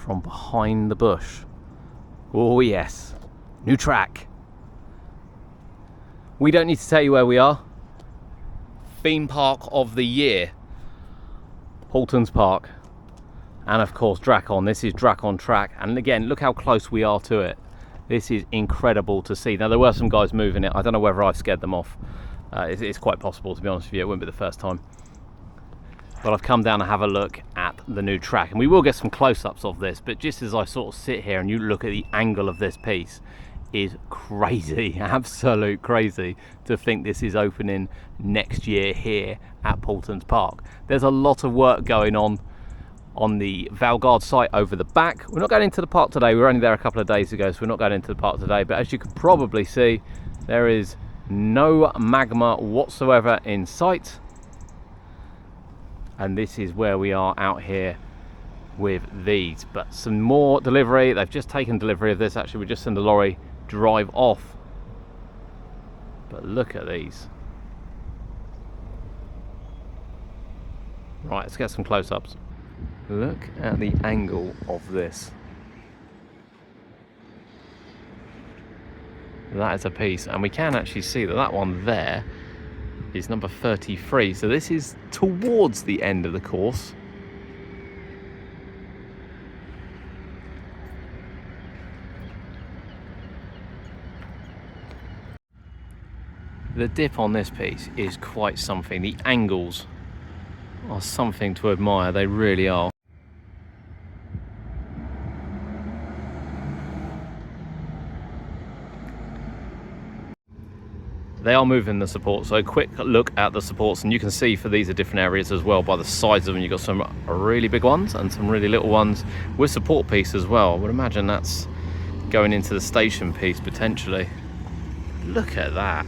from behind the bush. Oh yes, new track. We don't need to tell you where we are. Theme park of the year, Paultons Park, and of course Drakon. This is Drakon track, and again, look how close we are to it. This is incredible to see. Now, there were some guys moving it. I don't know whether I've scared them off. It's quite possible, to be honest with you. It wouldn't be the first time. But I've come down to have a look at the new track, and we will get some close-ups of this, but just as I sort of sit here and you look at the angle of this piece, is crazy, absolute crazy to think this is opening next year here at Paultons Park. There's a lot of work going on the Valgard site over the back. We're not going into the park today. We were only there a couple of days ago, so we're not going into the park today. But as you can probably see, there is no magma whatsoever in sight. And this is where we are out here with these. But some more delivery. They've just taken delivery of this. Actually, we just sent a lorry drive off. But look at these. Right, let's get some close-ups. Look at the angle of this. That is a piece, and we can actually see that that one there is number 33. So this is towards the end of the course. The dip on this piece is quite something. The angles are something to admire, they really are. They are moving the support, so a quick look at the supports, and you can see for these are different areas as well by the size of them. You've got some really big ones and some really little ones with support piece as well. I would imagine that's going into the station piece potentially. Look at that.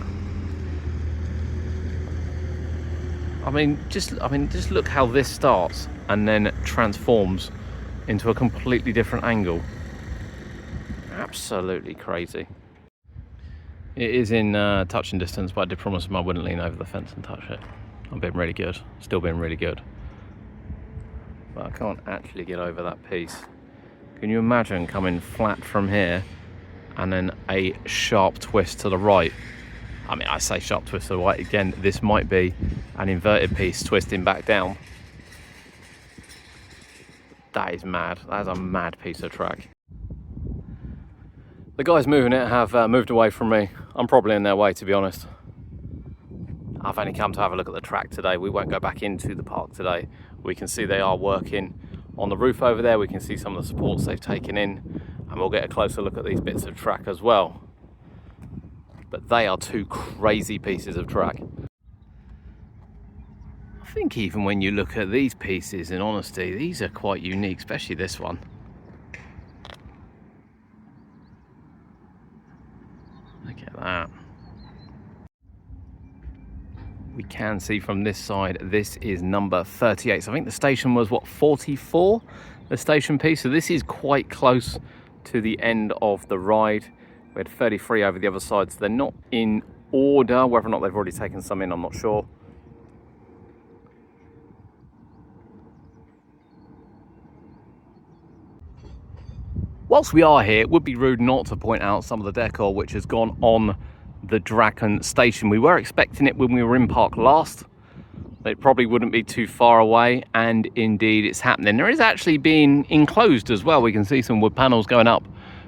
I mean, just look how this starts and then transforms into a completely different angle. Absolutely crazy. It is in touching distance, but I did promise them I wouldn't lean over the fence and touch it. I'm being really good, still being really good. But I can't actually get over that piece. Can you imagine coming flat from here and then a sharp twist to the right? I mean, I say sharp twist to the right, again, this might be an inverted piece twisting back down. That is mad. That is a mad piece of track. The guys moving it have moved away from me. I'm probably in their way, to be honest. I've only come to have a look at the track today. We won't go back into the park today. We can see they are working on the roof over there. We can see some of the supports they've taken in, and we'll get a closer look at these bits of track as well. But they are two crazy pieces of track. I think even when you look at these pieces, in honesty, these are quite unique, especially this one. Look at that. We can see from this side, this is number 38. So I think the station was, what, 44? The station piece. So this is quite close to the end of the ride. We had 33 over the other side, so they're not in order. Whether or not they've already taken some in, I'm not sure. Whilst we are here, it would be rude not to point out some of the decor which has gone on the Drakon station. We were expecting it when we were in park last. It probably wouldn't be too far away, and indeed it's happening. There is actually being enclosed as well. We can see some wood panels going up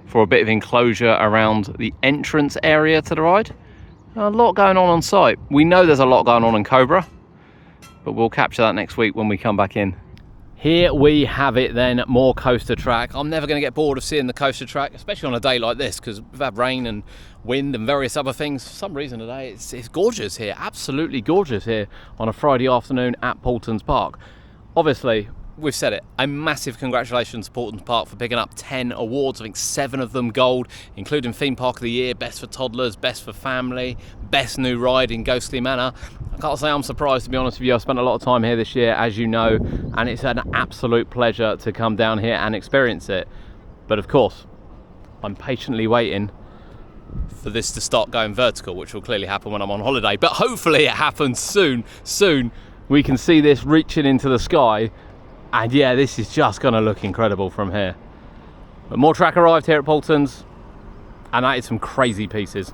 for a bit of enclosure around the entrance area to the ride. A lot going on site. We know there's a lot going on in Cobra, but we'll capture that next week when we come back in. Here we have it then, more coaster track. I'm never going to get bored of seeing the coaster track, especially on a day like this, because we've had rain and wind and various other things. For some reason today, it's gorgeous here, absolutely gorgeous here on a Friday afternoon at Paultons Park. Obviously, we've said it, a massive congratulations to Paultons Park for picking up 10 awards. I think 7 of them gold, including Theme Park of the Year, Best for Toddlers, Best for Family, Best New Ride in Ghostly Manor. I can't say I'm surprised, to be honest with you. I've spent a lot of time here this year, as you know, and it's an absolute pleasure to come down here and experience it. But of course, I'm patiently waiting for this to start going vertical, which will clearly happen when I'm on holiday, but hopefully it happens soon. We can see this reaching into the sky. And yeah, this is just going to look incredible from here. But more track arrived here at Paultons, and that is some crazy pieces.